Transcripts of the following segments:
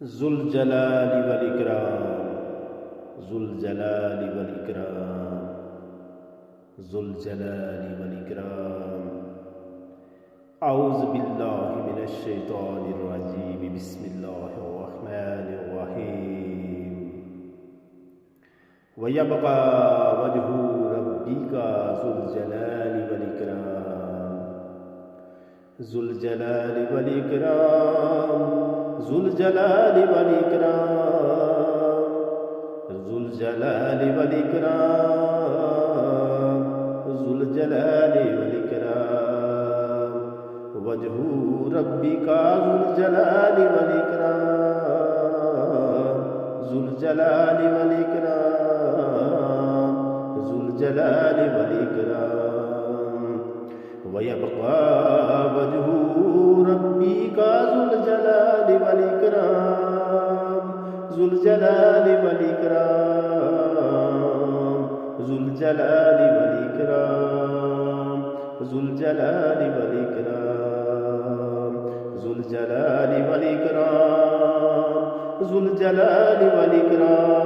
ज़ुल जलाली वल इकराम, ज़ुल जलाली वल इकराम, ज़ुल जलाली वल इकराम। औज़ु बिल्लाहि मिनश शैतानिर रजीम, बिस्मिल्लाहिर रहमानिर रहीम। व यबक़ा वजहु रब्बिका ज़ुल जलाली वल इकराम, ज़ुल जलाली वल इकराम, ज़ुल जलाली वल इकराम, ज़ुल जलाली वल इकराम, ज़ुल जलाली वल इकराम। वजहु रब्बिका ज़ुल जलाली वल इकराम, ज़ुल जलाली वल इकराम, ज़ुल जलाली वल इकराम। व यबक़ा वजहु रब्बिका ज़ुल जलाली वल इकराम, ज़ुल जलाली वल इकराम, ज़ुल जलाली वल इकराम, ज़ुल जलाली वल इकराम, ज़ुल जलाली वल इकराम, ज़ुल जलाली वल इकराम,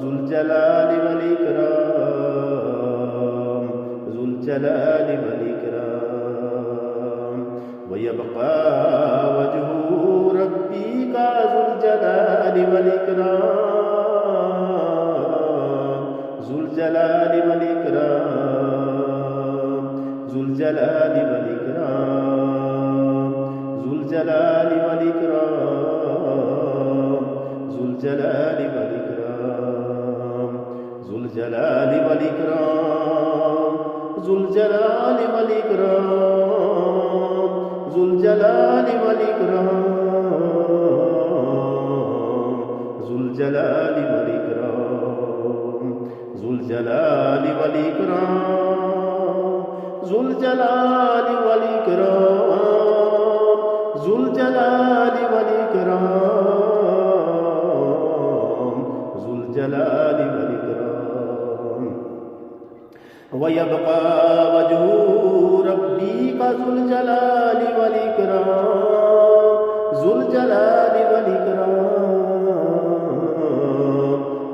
ज़ुल जलाली वल इकराम, ज़ुल जलाली वल इकराम। व यबक़ा वजहु रब्बिका ज़ुल जलाली वल इकराम, ज़ुल जलाली वल इकराम, ज़ुल जलाली वल इकराम, ज़ुल जलाली वल इकराम, ज़ुल जलाली वल इकराम, ज़ुल जलाली वल इकराम, ज़ुल जलाली वल इकराम, ज़ुल जलाली वल इकराम, ज़ुल जलाली वल इकराम, ज़ुल जलाली वल इकराम, ज़ुल जलाली वल इकराम, ज़ुल जलाली वल इकराम, ज़ुल जलाली वल इकराम। व यबक़ा वजहु रब्बिका ज़ुल जलाली वल इकराम, ज़ुल जलाली वल इकराम,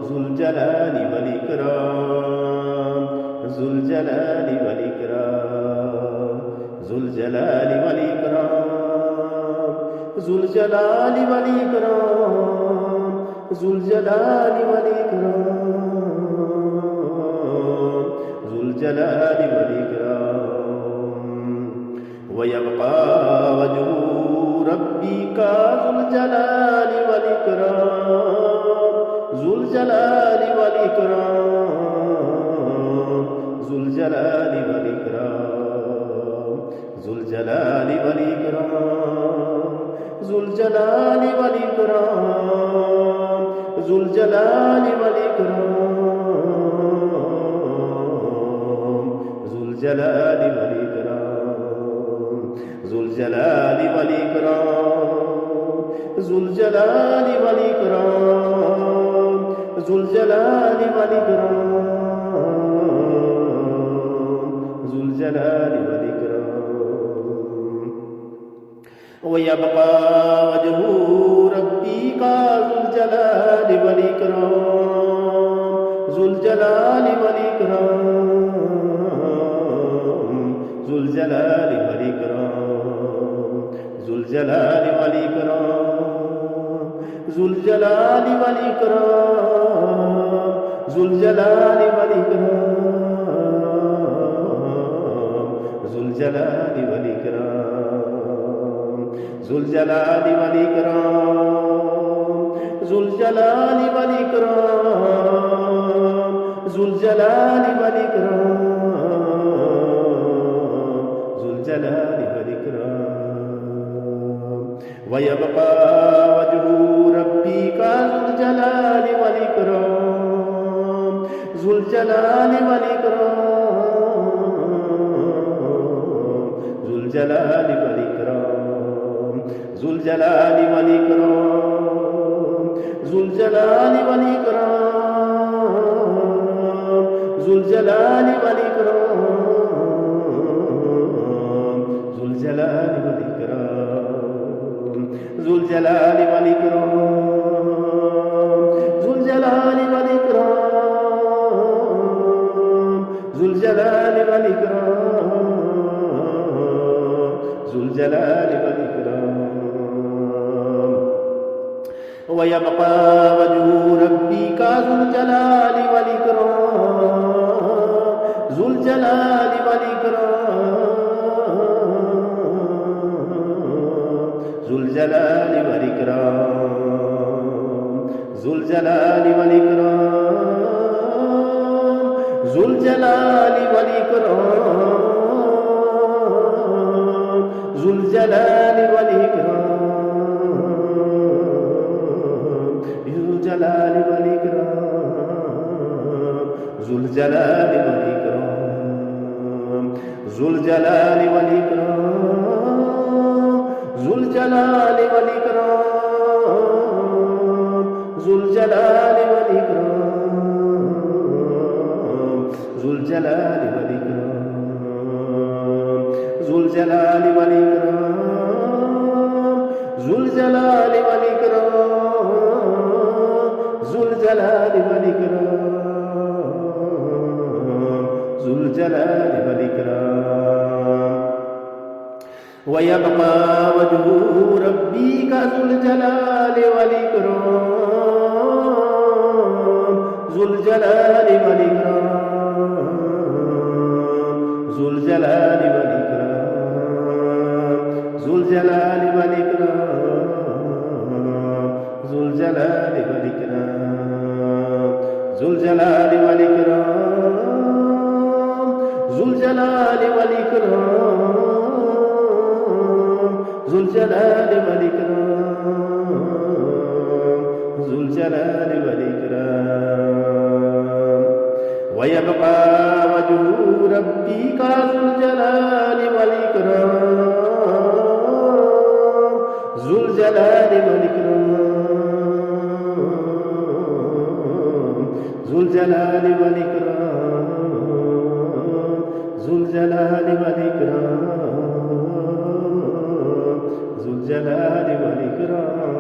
ज़ुल जलाली वल इकराम, ज़ुल जलाली वल इकराम, ज़ुल जलाली वल इकराम, ज़ुल जलाली वल इकराम, ज़ुल जलाली वल इकराम, ज़ुल जलाली वल इकराम। व यबक़ा वजहु रब्बिका ज़ुल जलाली वल इकराम, ज़ुल जलाली वल इकराम, ज़ुल जलाली वल इकराम, ज़ुल जलाली वल इकराम, ज़ुल जलाली वल इकराम, ज़ुल जलाली वल इकराम, ज़ुल जलाली वल इकराम, ज़ुल जलाली वल इकराम, ज़ुल जलाली वल इकराम, ज़ुल जलाली वल इकराम, ज़ुल जलाली वल इकराम। व यबक़ा वजहु रब्बिका ज़ुल जलाली वल इकराम, ज़ुल जलाली वल इकराम, ज़ुल जलाली वल इकराम, ज़ुल जलाली वल इकराम, ज़ुल जलाली वल इकराम, ज़ुल जलाली वल इकराम, ज़ुल जलाली वल इकराम, ज़ुल जलाली वल इकराम, ज़ुल जलाली वल इकराम, ज़ुल जलाली वल इकराम, ज़ुल जलाली वल इकराम। व यबक़ा वजहु रब्बिका ज़ुल जलाली वल इकराम, ज़ुल जलाली वल इकराम, ज़ुल जलाली वल इकराम, ज़ुल जलाली वल इकराम, ज़ुल जलाली वल इकराम, ज़ुल जलाली वल इकराम, ज़ुल जलाली वल इकराम, जुल जलाल वल इकराम, जुल जलाल वल इकराम, जुल जलाल वल इकराम, जुल जलाल वल इकराम। वयबक़ा वजहु रब्बिका जुल जलाल वल इकराम, जुल जलाल वल इकराम, जुल जलाल वल इकराम, जुल जलाल वल इकराम, जुल जलाल वल इकराम, जुल जलाल वल इकराम, जुल जलाल वल इकराम, जुल जलाल वल इकराम, जुल जलाल वल इकराम, जुल जलाल वल इकराम, जुल जलाल वल इकराम, जुल जलाल वल इकराम, जुल जलाल वल इकराम, जुल जलाल वल इकराम, जुल जलाल वल इकराम, जुल जलाल वल इकराम। वयबक़ा वजहु रब्बिका जुल जलाल वल इकराम, जुल जलाल वल इकराम, जुल जलाल वल इकराम, जुल जलाल वल इकराम, जुल जलाल वल इकराम, जुल जलाल वल इकराम, जुल जलाल वल इकराम, जुल जलाल वल इकराम, जुल जलाल वल इकराम। वयबक़ा वजहु रब्बिका जुल जलाल वल इकराम, जुल जलाल वल इकराम, जुल जलाल वल इकराम, जुल जलाल वल इकराम, जुल जलाल वल इकराम।